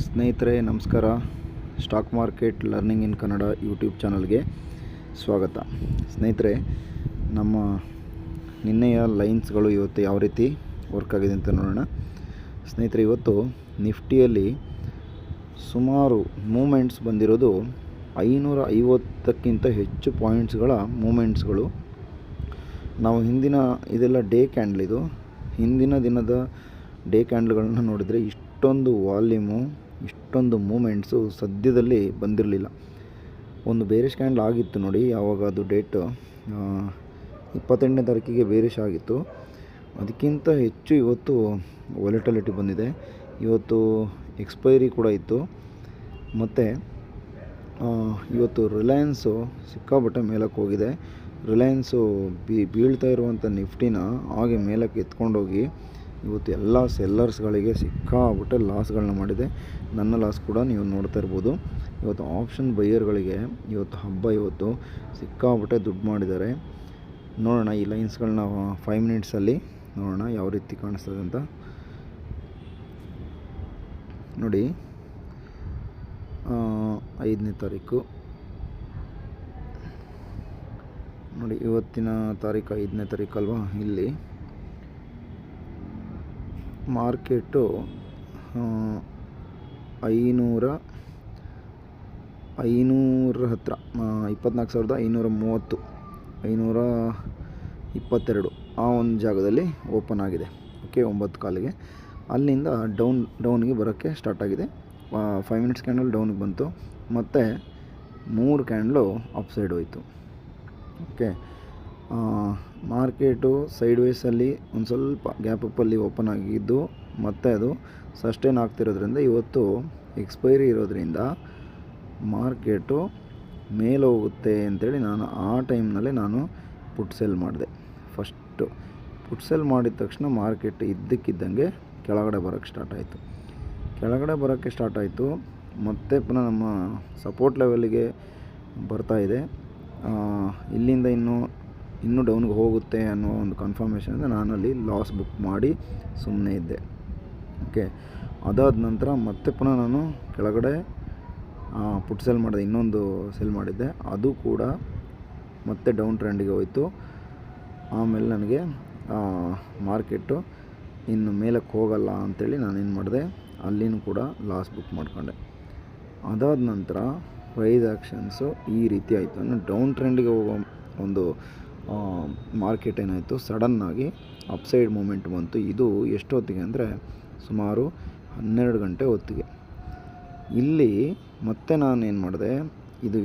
ಸ್ನೇಹಿತರೆ ನಮಸ್ಕಾರ. Stock market learning in Kannada YouTube ಚಾನಲ್ಗೆ ಸ್ವಾಗತ. ಸ್ನೇಹಿತರೆ, ನಮ್ಮ ನಿನ್ನೆಯ ಲೈನ್ಸ್ಗಳು ಇವತ್ತು ಯಾವ ರೀತಿ ವರ್ಕ್ ಆಗಿದೆ ಅಂತ ನೋಡೋಣ. ಸ್ನೇಹಿತರೆ, ಇವತ್ತು ನಿಫ್ಟಿಯಲ್ಲಿ ಸುಮಾರು ಮೂಮೆಂಟ್ಸ್ ಬಂದಿರೋದು 550ಕ್ಕಿಂತ ಹೆಚ್ಚು ಪಾಯಿಂಟ್ಸ್ಗಳ ಮೂಮೆಂಟ್ಸ್ಗಳು. ನಾವು ಹಿಂದಿನ ಇದೆಲ್ಲ ಡೇ ಕ್ಯಾಂಡಲ್, ಇದು ಹಿಂದಿನ ದಿನದ ಡೇ ಕ್ಯಾಂಡಲ್ಗಳನ್ನ ನೋಡಿದರೆ ಇಷ್ಟೊಂದು ವಾಲ್ಯೂಮು, ಇಷ್ಟೊಂದು ಮೂಮೆಂಟ್ಸು ಸದ್ಯದಲ್ಲಿ ಬಂದಿರಲಿಲ್ಲ. ಒಂದು ಬೇರಿಷ್ ಕ್ಯಾಂಡಲ್ ಆಗಿತ್ತು ನೋಡಿ, ಯಾವಾಗ ಅದು ಡೇಟ್ 28ನೇ ತಾರೀಕಿಗೆ ಬೇರಿಷ್ ಆಗಿತ್ತು. ಅದಕ್ಕಿಂತ ಹೆಚ್ಚು ಇವತ್ತು ವಾಲಟಿಲಿಟಿ ಬಂದಿದೆ. ಇವತ್ತು ಎಕ್ಸ್ಪೈರಿ ಕೂಡ ಇತ್ತು. ಮತ್ತು ಇವತ್ತು ರಿಲಯನ್ಸು ಸಿಕ್ಕಾಪಟ್ಟೆ ಮೇಲಕ್ಕೆ ಹೋಗಿದೆ. ರಿಲಯನ್ಸು ಬೀಳ್ತಾ ಇರುವಂಥ ನಿಫ್ಟಿನ ಹಾಗೆ ಮೇಲಕ್ಕೆ ಎತ್ಕೊಂಡೋಗಿ ಇವತ್ತು ಎಲ್ಲ ಸೆಲ್ಲರ್ಸ್ಗಳಿಗೆ ಸಿಕ್ಕಾಪಟ್ಟೆ ಲಾಸ್ಗಳನ್ನ ಮಾಡಿದೆ. ನನ್ನ ಲಾಸ್ ಕೂಡ ನೀವು ನೋಡ್ತಾ ಇರ್ಬೋದು. ಇವತ್ತು ಆಪ್ಷನ್ ಬೈಯರ್ಗಳಿಗೆ ಇವತ್ತು ಹಬ್ಬ. ಇವತ್ತು ಸಿಕ್ಕಾಪಟ್ಟೆ ದುಡ್ಡು ಮಾಡಿದ್ದಾರೆ. ನೋಡೋಣ ಈ ಲೈನ್ಸ್ಗಳನ್ನ 5 ಮಿನಿಟ್ಸಲ್ಲಿ ನೋಡೋಣ ಯಾವ ರೀತಿ ಕಾಣಿಸ್ತದೆ ಅಂತ. ನೋಡಿ, 5ನೇ ತಾರೀಕು ನೋಡಿ, ಇವತ್ತಿನ ತಾರೀಕು 5ನೇ ತಾರೀಕು ಅಲ್ವಾ. ಇಲ್ಲಿ ಮಾರ್ಕೆಟು 500 ಹತ್ರ 24,530, 522 ಆ ಒಂದು ಜಾಗದಲ್ಲಿ ಓಪನ್ ಆಗಿದೆ. ಓಕೆ, 9 ಕಾಲಿಗೆ ಅಲ್ಲಿಂದ ಡೌನ್ಗೆ ಬರೋಕ್ಕೆ ಸ್ಟಾರ್ಟ್ ಆಗಿದೆ. 5 ಮಿನಿಟ್ಸ್ ಕ್ಯಾಂಡಲ್ ಡೌನ್ಗೆ ಬಂತು, ಮತ್ತು 3 ಕ್ಯಾಂಡಲು ಅಪ್ ಸೈಡ್ ಹೋಯಿತು. ಓಕೆ, ಮಾರ್ಕೆಟು ಸೈಡ್ ವೇಸಲ್ಲಿ ಒಂದು ಸ್ವಲ್ಪ ಗ್ಯಾಪ್ ಅಪ್ಪಲ್ಲಿ ಓಪನ್ ಆಗಿದ್ದು, ಮತ್ತು ಅದು ಸಸ್ಟೈನ್ ಆಗ್ತಿರೋದ್ರಿಂದ ಇವತ್ತು ಎಕ್ಸ್ಪೈರಿ ಇರೋದ್ರಿಂದ ಮಾರ್ಕೆಟು ಮೇಲೆ ಹೋಗುತ್ತೆ ಅಂತೇಳಿ ನಾನು ಆ ಟೈಮ್ನಲ್ಲೇ ನಾನು ಪುಟ್ ಸೆಲ್ ಮಾಡಿದೆ. ಫಸ್ಟು ಪುಟ್ ಸೆಲ್ ಮಾಡಿದ ತಕ್ಷಣ ಮಾರ್ಕೆಟ್ ಇದ್ದಕ್ಕಿದ್ದಂಗೆ ಕೆಳಗಡೆ ಬರೋಕ್ಕೆ ಸ್ಟಾರ್ಟ್ ಆಯಿತು. ಮತ್ತು ಪುನಃ ನಮ್ಮ ಸಪೋರ್ಟ್ ಲೆವೆಲ್ಗೆ ಬರ್ತಾಯಿದೆ. ಇಲ್ಲಿಂದ ಇನ್ನೂ ಡೌನ್ಗೆ ಹೋಗುತ್ತೆ ಅನ್ನೋ ಒಂದು ಕನ್ಫರ್ಮೇಷನಿಂದ ನಾನಲ್ಲಿ ಲಾಸ್ ಬುಕ್ ಮಾಡಿ ಸುಮ್ಮನೆ ಇದ್ದೆ. ಓಕೆ, ಅದಾದ ನಂತರ ಮತ್ತೆ ಪುನಃ ನಾನು ಕೆಳಗಡೆ ಪುಟ್ ಸೆಲ್ ಮಾಡಿದೆ, ಇನ್ನೊಂದು ಸೆಲ್ ಮಾಡಿದ್ದೆ. ಅದು ಕೂಡ ಮತ್ತೆ ಡೌನ್ ಟ್ರೆಂಡಿಗೆ ಹೋಯಿತು. ಆಮೇಲೆ ನನಗೆ ಮಾರ್ಕೆಟು ಇನ್ನು ಮೇಲಕ್ಕೆ ಹೋಗಲ್ಲ ಅಂಥೇಳಿ ನಾನೇನು ಮಾಡಿದೆ, ಅಲ್ಲಿನೂ ಕೂಡ ಲಾಸ್ ಬುಕ್ ಮಾಡ್ಕೊಂಡೆ. ಅದಾದ ನಂತರ ಪ್ರೈಸ್ ಆ್ಯಕ್ಷನ್ಸು ಈ ರೀತಿ ಆಯಿತು. ಅಂದರೆ ಡೌನ್ ಟ್ರೆಂಡಿಗೆ ಹೋಗೋ ಒಂದು ಮಾರ್ಕೆಟ್ ಏನಾಯಿತು, ಸಡನ್ನಾಗಿ ಅಪ್ಸೈಡ್ ಮೂಮೆಂಟ್ ಬಂತು. ಇದು ಎಷ್ಟೊತ್ತಿಗೆ ಅಂದರೆ ಸುಮಾರು 12 ಗಂಟೆ ಹೊತ್ತಿಗೆ. ಇಲ್ಲಿ ಮತ್ತೆ ನಾನೇನು ಮಾಡಿದೆ, ಇದು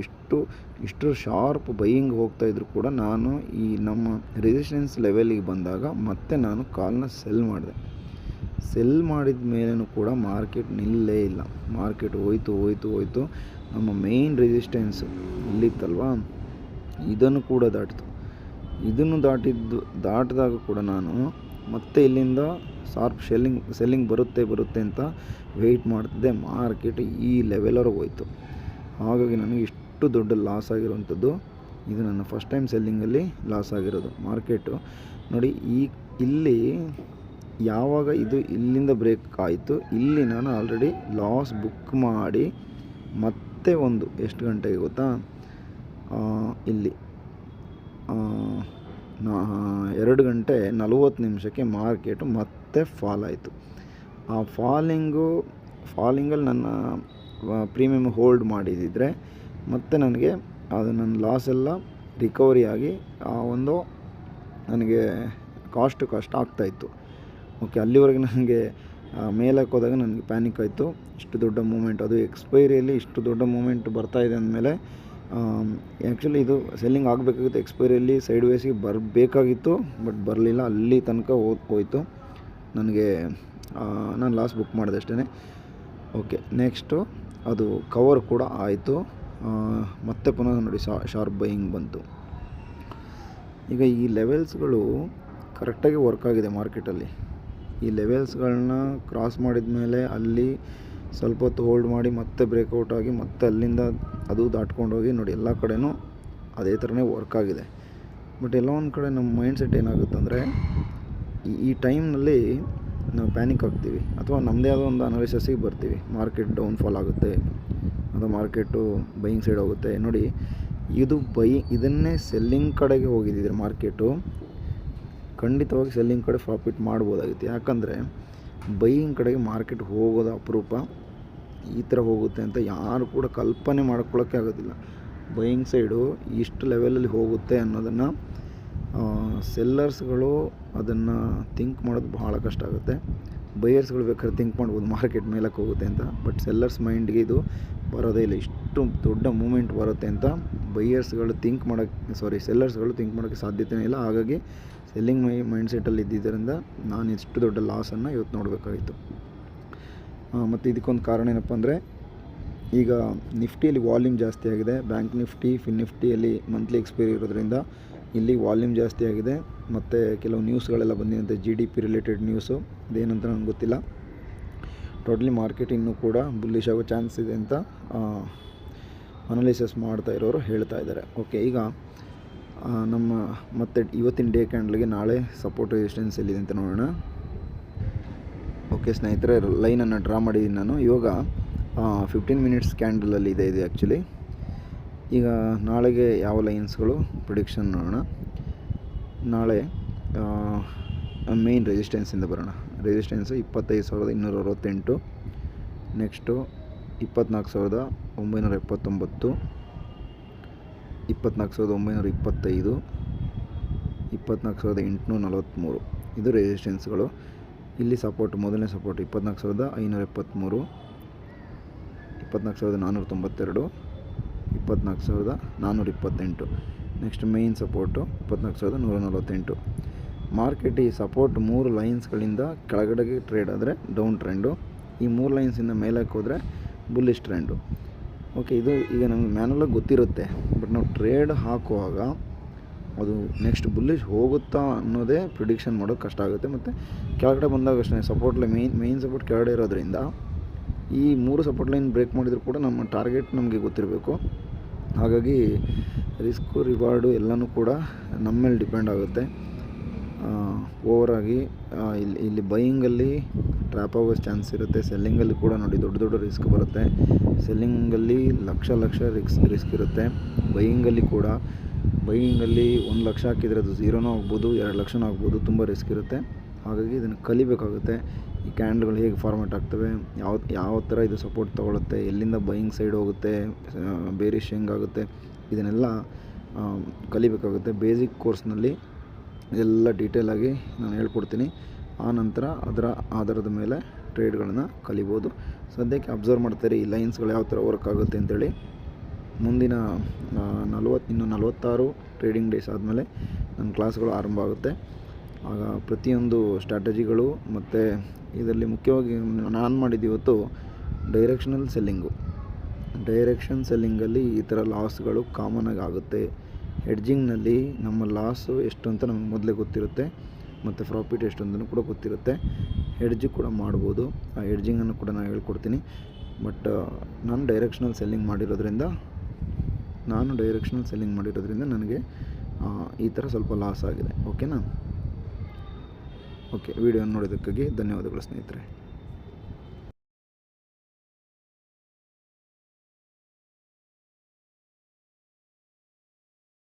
ಇಷ್ಟು ಶಾರ್ಪ್ ಬೈಯಿಂಗ್ ಹೋಗ್ತಾಯಿದ್ರು ಕೂಡ ನಾನು ಈ ನಮ್ಮ ರೆಸಿಸ್ಟೆನ್ಸ್ ಲೆವೆಲಿಗೆ ಬಂದಾಗ ಮತ್ತೆ ನಾನು ಕಾಲ್ನ ಸೆಲ್ ಮಾಡಿದೆ. ಸೆಲ್ ಮಾಡಿದ ಮೇಲೂ ಕೂಡ ಮಾರ್ಕೆಟ್ ನಿಲ್ಲೇ ಇಲ್ಲ. ಮಾರ್ಕೆಟ್ ಹೋಯ್ತು. ನಮ್ಮ ಮೇಯ್ನ್ ರೆಸಿಸ್ಟೆನ್ಸು ಇಲ್ಲಿತ್ತಲ್ವಾ, ಇದನ್ನು ಕೂಡ ದಾಟಿತು. ಇದನ್ನು ದಾಟಿದಾಗ ಕೂಡ ನಾನು ಮತ್ತೆ ಇಲ್ಲಿಂದ ಶಾರ್ಪ್ ಸೆಲ್ಲಿಂಗ್ ಬರುತ್ತೆ ಅಂತ ವೆಯ್ಟ್ ಮಾಡ್ತಿದ್ದೆ. ಮಾರ್ಕೆಟ್ ಈ ಲೆವೆಲವರೆಗೆ ಹೋಯಿತು. ಹಾಗಾಗಿ ನನಗೆ ಇಷ್ಟು ದೊಡ್ಡ ಲಾಸ್ ಆಗಿರುವಂಥದ್ದು ಇದು. ನನ್ನ ಫಸ್ಟ್ ಟೈಮ್ ಸೆಲ್ಲಿಂಗಲ್ಲಿ ಲಾಸ್ ಆಗಿರೋದು. ಮಾರ್ಕೆಟು ನೋಡಿ, ಇಲ್ಲಿ ಯಾವಾಗ ಇದು ಇಲ್ಲಿಂದ ಬ್ರೇಕ್ ಆಯಿತು, ಇಲ್ಲಿ ನಾನು ಆಲ್ರೆಡಿ ಲಾಸ್ ಬುಕ್ ಮಾಡಿ ಮತ್ತೆ ಒಂದು ಎಷ್ಟು ಗಂಟೆಗೆ ಗೊತ್ತಾ, ಇಲ್ಲಿ 2 ಗಂಟೆ 40 ನಿಮಿಷಕ್ಕೆ ಮಾರ್ಕೆಟು ಮತ್ತೆ ಫಾಲ್ ಆಯಿತು. ಆ ಫಾಲಿಂಗಲ್ಲಿ ನನ್ನ ಪ್ರೀಮಿಯಮ್ ಹೋಲ್ಡ್ ಮಾಡಿದಿದ್ರೆ ಮತ್ತೆ ನನಗೆ ಅದು ನನ್ನ ಲಾಸ್ ಎಲ್ಲ ರಿಕವರಿ ಆಗಿ ನನಗೆ ಕಾಸ್ಟ್ ಆಗ್ತಾಯಿತ್ತು. ಓಕೆ, ಅಲ್ಲಿವರೆಗೆ ನನಗೆ ಮೇಲಕ್ಕೆ ಹೋದಾಗ ನನಗೆ ಪ್ಯಾನಿಕ್ ಆಯಿತು. ಇಷ್ಟು ದೊಡ್ಡ ಮೂಮೆಂಟ್, ಅದು ಎಕ್ಸ್ಪೈರಿಯಲ್ಲಿ ಇಷ್ಟು ದೊಡ್ಡ ಮೂಮೆಂಟ್ ಬರ್ತಾಯಿದೆ ಅಂದಮೇಲೆ ಆ್ಯಕ್ಚುಲಿ ಇದು ಸೆಲ್ಲಿಂಗ್ ಆಗಬೇಕಾಗಿತ್ತು. ಎಕ್ಸ್ಪೈರಿಯಲ್ಲಿ ಸೈಡ್ ವೇಸಿಗೆ ಬರಬೇಕಾಗಿತ್ತು, ಬಟ್ ಬರಲಿಲ್ಲ. ಅಲ್ಲಿ ತನಕ ಹೋಯ್ತು. ನಾನು ಲಾಸ್ ಬುಕ್ ಮಾಡಿದೆ ಅಷ್ಟೇ. ಓಕೆ, ನೆಕ್ಸ್ಟು ಅದು ಕವರ್ ಕೂಡ ಆಯಿತು. ಮತ್ತೆ ಪುನಃ ನೋಡಿ ಶಾರ್ಪ್ ಬೈಯಿಂಗ್ ಬಂತು. ಈಗ ಈ ಲೆವೆಲ್ಸ್ಗಳು ಕರೆಕ್ಟಾಗಿ ವರ್ಕ್ ಆಗಿದೆ ಮಾರ್ಕೆಟಲ್ಲಿ. ಈ ಲೆವೆಲ್ಸ್ಗಳನ್ನ ಕ್ರಾಸ್ ಮಾಡಿದ ಮೇಲೆ ಅಲ್ಲಿ ಸ್ವಲ್ಪ ಹೊತ್ತು ಹೋಲ್ಡ್ ಮಾಡಿ ಮತ್ತೆ ಬ್ರೇಕೌಟ್ ಆಗಿ ಮತ್ತೆ ಅಲ್ಲಿಂದ ಅದು ದಾಟ್ಕೊಂಡೋಗಿ ನೋಡಿ ಎಲ್ಲ ಕಡೆನೂ ಅದೇ ಥರನೇ ವರ್ಕ್ ಆಗಿದೆ. ಬಟ್ ಎಲ್ಲ ಒಂದು ಕಡೆ ನಮ್ಮ ಮೈಂಡ್ ಸೆಟ್ ಏನಾಗುತ್ತೆ ಅಂದರೆ, ಈ ಟೈಮ್ನಲ್ಲಿ ನಾವು ಪ್ಯಾನಿಕ್ ಆಗ್ತೀವಿ ಅಥವಾ ನಮ್ಮದೇ ಆದ ಒಂದು ಅನಾಲಿಸಿಸಿಗೆ ಬರ್ತೀವಿ. ಮಾರ್ಕೆಟ್ ಡೌನ್ಫಾಲ್ ಆಗುತ್ತೆ ಅಥವಾ ಮಾರ್ಕೆಟು ಬೈಯಿಂಗ್ ಸೈಡ್ ಹೋಗುತ್ತೆ. ನೋಡಿ, ಇದು ಇದನ್ನೇ ಸೆಲ್ಲಿಂಗ್ ಕಡೆಗೆ ಹೋಗಿದ್ದಿದ್ರೆ ಮಾರ್ಕೆಟು ಖಂಡಿತವಾಗಿ ಸೆಲ್ಲಿಂಗ್ ಕಡೆ ಪ್ರಾಫಿಟ್ ಮಾಡ್ಬೋದಾಗಿತ್ತು. ಯಾಕಂದರೆ ಬೈಯಿಂಗ್ ಕಡೆಗೆ ಮಾರ್ಕೆಟ್ ಹೋಗೋದು ಅಪರೂಪ. ಈ ಥರ ಹೋಗುತ್ತೆ ಅಂತ ಯಾರು ಕೂಡ ಕಲ್ಪನೆ ಮಾಡ್ಕೊಳ್ಳೋಕ್ಕೆ ಆಗೋದಿಲ್ಲ. ಬೈಯಿಂಗ್ ಸೈಡು ಇಷ್ಟು ಲೆವೆಲಲ್ಲಿ ಹೋಗುತ್ತೆ ಅನ್ನೋದನ್ನು ಸೆಲ್ಲರ್ಸ್ಗಳು ಅದನ್ನು ಥಿಂಕ್ ಮಾಡೋದು ಭಾಳ ಕಷ್ಟ ಆಗುತ್ತೆ. ಬೈಯರ್ಸ್ಗಳು ಬೇಕಾದ್ರೆ ಥಿಂಕ್ ಮಾಡ್ಬೋದು ಮಾರ್ಕೆಟ್ ಮೇಲಕ್ಕೆ ಹೋಗುತ್ತೆ ಅಂತ, ಬಟ್ ಸೆಲ್ಲರ್ಸ್ ಮೈಂಡ್ಗೆ ಇದು ಬರೋದೇ ಇಲ್ಲ. ಇಷ್ಟು ದೊಡ್ಡ ಮೂಮೆಂಟ್ ಬರುತ್ತೆ ಅಂತ ಸೆಲ್ಲರ್ಸ್ಗಳು ಥಿಂಕ್ ಮಾಡೋಕ್ಕೆ ಸಾಧ್ಯತೆಯೇ ಇಲ್ಲ. ಹಾಗಾಗಿ ಸೆಲ್ಲಿಂಗ್ ಮೈಂಡ್ಸೆಟ್ಟಲ್ಲಿ ಇದ್ದಿದ್ದರಿಂದ ನಾನು ಇಷ್ಟು ದೊಡ್ಡ ಲಾಸನ್ನು ಇವತ್ತು ನೋಡಬೇಕಾಗಿತ್ತು. ಮತ್ತು ಇದಕ್ಕೊಂದು ಕಾರಣ ಏನಪ್ಪ ಅಂದರೆ, ಈಗ ನಿಫ್ಟಿಯಲ್ಲಿ ವಾಲ್ಯೂಮ್ ಜಾಸ್ತಿ ಆಗಿದೆ. ಬ್ಯಾಂಕ್ ನಿಫ್ಟಿ, ಫಿನ್ ನಿಫ್ಟಿಯಲ್ಲಿ ಮಂತ್ಲಿ ಎಕ್ಸ್ಪೈರಿ ಇರೋದ್ರಿಂದ ಇಲ್ಲಿ ವಾಲ್ಯೂಮ್ ಜಾಸ್ತಿ ಆಗಿದೆ. ಮತ್ತು ಕೆಲವು ನ್ಯೂಸ್ಗಳೆಲ್ಲ ಬಂದಿದೆ, GDP ರಿಲೇಟೆಡ್ ನ್ಯೂಸು, ಇದೇನಂತ ನನಗೆ ಗೊತ್ತಿಲ್ಲ. ಟೋಟಲಿ ಮಾರ್ಕೆಟ್ ಇನ್ನೂ ಕೂಡ ಬುಲ್ಲಿಶ್ ಆಗೋ ಚಾನ್ಸ್ ಇದೆ ಅಂತ ಅನಾಲಿಸಿಸ್ ಮಾಡ್ತಾ ಇರೋರು ಹೇಳ್ತಾ ಇದ್ದಾರೆ. ಓಕೆ, ಈಗ ನಮ್ಮ ಮತ್ತೆ ಇವತ್ತಿನ ಡೇ ಕ್ಯಾಂಡಲ್ಗೆ ನಾಳೆ ಸಪೋರ್ಟ್ ರೆಸಿಸ್ಟೆನ್ಸ್ ಎಲ್ಲಿದೆ ಅಂತ ನೋಡೋಣ. ಓಕೆ ಸ್ನೇಹಿತರೆ, ಲೈನನ್ನು ಡ್ರಾ ಮಾಡಿದ್ದೀನಿ ನಾನು. ಇವಾಗ 15 ಮಿನಿಟ್ಸ್ ಕ್ಯಾಂಡಲಲ್ಲಿ ಇದೆ ಇದು ಆ್ಯಕ್ಚುಲಿ. ಈಗ ನಾಳೆಗೆ ಯಾವ ಲೈನ್ಸ್ಗಳು ಪ್ರಿಡಿಕ್ಷನ್ ನೋಡೋಣ. ನಾಳೆ ಮೇಯ್ನ್ ರೆಸಿಸ್ಟೆನ್ಸಿಂದ ಬರೋಣ. ರೆಸಿಸ್ಟೆನ್ಸು 25,268, ನೆಕ್ಸ್ಟು 24,979, 24,925, 24,843 ಇದು ರೆಸಿಸ್ಟೆನ್ಸ್ಗಳು. ಇಲ್ಲಿ ಸಪೋರ್ಟ್, ಮೊದಲನೇ support 24,573, 24,492, 24,428. Next main support 24,148. Market ಈ ಸಪೋರ್ಟ್ 3 ಲೈನ್ಸ್ಗಳಿಂದ ಕೆಳಗಡೆಗೆ ಟ್ರೇಡ್ ಆದರೆ ಡೌನ್ ಟ್ರೆಂಡು, ಈ 3 ಲೈನ್ಸಿಂದ ಮೇಲಕ್ಕೆ ಹೋದರೆ ಬುಲ್ಲಿಶ್ ಟ್ರೆಂಡು. ಓಕೆ, ಇದು ಈಗ ನಮಗೆ ಮ್ಯಾನುವಲಾಗಿ ಗೊತ್ತಿರುತ್ತೆ, ಬಟ್ ನಾವು ಟ್ರೇಡ್ ಹಾಕುವಾಗ ಅದು ನೆಕ್ಸ್ಟ್ ಬುಲ್ಲಿಶ್ ಹೋಗುತ್ತಾ ಅನ್ನೋದೇ ಪ್ರಿಡಿಕ್ಷನ್ ಮಾಡೋದು ಕಷ್ಟ ಆಗುತ್ತೆ. ಮತ್ತು ಕೆಳಗಡೆ ಬಂದಾಗ ಅಷ್ಟೇ ಸಪೋರ್ಟ್ ಮೇಯ್ನ್ ಸಪೋರ್ಟ್ ಕೆಳಗಡೆ ಇರೋದ್ರಿಂದ ಈ 3 ಸಪೋರ್ಟ್ ಲೈನ್ ಬ್ರೇಕ್ ಮಾಡಿದರೂ ಕೂಡ ನಮ್ಮ ಟಾರ್ಗೆಟ್ ನಮಗೆ ಗೊತ್ತಿರಬೇಕು. ಹಾಗಾಗಿ ರಿಸ್ಕು ರಿವಾರ್ಡು ಎಲ್ಲನೂ ಕೂಡ ನಮ್ಮ ಮೇಲೆ ಡಿಪೆಂಡ್ ಆಗುತ್ತೆ. ಓವರಾಗಿ ಇಲ್ಲಿ ಬೈಯಿಂಗಲ್ಲಿ ಟ್ರ್ಯಾಪ್ ಆಗೋ ಚಾನ್ಸ್ ಇರುತ್ತೆ. ಸೆಲ್ಲಿಂಗಲ್ಲಿ ಕೂಡ ನೋಡಿ ದೊಡ್ಡ ರಿಸ್ಕ್ ಬರುತ್ತೆ. ಸೆಲ್ಲಿಂಗಲ್ಲಿ ಲಕ್ಷ ರಿಸ್ಕ್ ಇರುತ್ತೆ. ಬೈಯಿಂಗಲ್ಲಿ 1 ಲಕ್ಷ ಹಾಕಿದರೆ ಅದು 0 ಆಗ್ಬೋದು, 2 ಲಕ್ಷನೂ ಆಗ್ಬೋದು, ತುಂಬ ರಿಸ್ಕ್ ಇರುತ್ತೆ. ಹಾಗಾಗಿ ಇದನ್ನು ಕಲಿಬೇಕಾಗುತ್ತೆ. ಈ ಕ್ಯಾಂಡಲ್ಗಳು ಹೇಗೆ ಫಾರ್ಮೇಟ್ ಆಗ್ತವೆ, ಯಾವ ಥರ ಇದು ಸಪೋರ್ಟ್ ತೊಗೊಳುತ್ತೆ, ಎಲ್ಲಿಂದ ಬೈಯಿಂಗ್ ಸೈಡ್ ಹೋಗುತ್ತೆ, ಬೇರಿಶ್ ಹೆಂಗಾಗುತ್ತೆ, ಇದನ್ನೆಲ್ಲ ಕಲಿಬೇಕಾಗುತ್ತೆ. ಬೇಸಿಕ್ ಕೋರ್ಸ್ನಲ್ಲಿ ಎಲ್ಲ ಡೀಟೇಲಾಗಿ ನಾನು ಹೇಳ್ಕೊಡ್ತೀನಿ. ಆ ನಂತರ ಅದರ ಆಧಾರದ ಮೇಲೆ ಟ್ರೇಡ್ಗಳನ್ನು ಕಲಿಬೋದು. ಸದ್ಯಕ್ಕೆ ಅಬ್ಸರ್ವ್ ಮಾಡ್ತಾರೆ ಈ ಲೈನ್ಸ್ಗಳು ಯಾವ ಥರ ವರ್ಕ್ ಆಗುತ್ತೆ ಅಂತೇಳಿ. ಮುಂದಿನ 46 ಟ್ರೇಡಿಂಗ್ ಡೇಸ್ ಆದಮೇಲೆ ನನ್ನ ಕ್ಲಾಸ್ಗಳು ಆರಂಭ ಆಗುತ್ತೆ. ಆಗ ಪ್ರತಿಯೊಂದು ಸ್ಟ್ರಾಟಜಿಗಳು ಮತ್ತು ಇದರಲ್ಲಿ ಮುಖ್ಯವಾಗಿ ನಾನು ಮಾಡಿದ್ದು ಇವತ್ತು ಡೈರೆಕ್ಷನ್ ಸೆಲ್ಲಿಂಗಲ್ಲಿ ಈ ಥರ ಲಾಸ್ಗಳು ಕಾಮನಾಗಿ ಆಗುತ್ತೆ. ಹೆಡ್ಜಿಂಗ್ನಲ್ಲಿ ನಮ್ಮ ಲಾಸು ಎಷ್ಟು ಅಂತ ನಮಗೆ ಮೊದಲೇ ಗೊತ್ತಿರುತ್ತೆ ಮತ್ತು ಪ್ರಾಫಿಟ್ ಎಷ್ಟು ಅಂತಲೂ ಕೂಡ ಗೊತ್ತಿರುತ್ತೆ. ಹೆಡ್ಜ್ ಕೂಡ ಮಾಡ್ಬೋದು, ಆ ಹೆಡ್ಜಿಂಗನ್ನು ಕೂಡ ನಾನು ಹೇಳ್ಕೊಡ್ತೀನಿ. ಬಟ್ ನಾನು ಡೈರೆಕ್ಷನಲ್ ಸೆಲ್ಲಿಂಗ್ ಮಾಡಿರೋದ್ರಿಂದ ನನಗೆ ಈ ಥರ ಸ್ವಲ್ಪ ಲಾಸ್ ಆಗಿದೆ. ಓಕೆನಾ? ಓಕೆ, ವಿಡಿಯೋ ನೋಡೋದಕ್ಕಾಗಿ ಧನ್ಯವಾದಗಳು ಸ್ನೇಹಿತರೆ.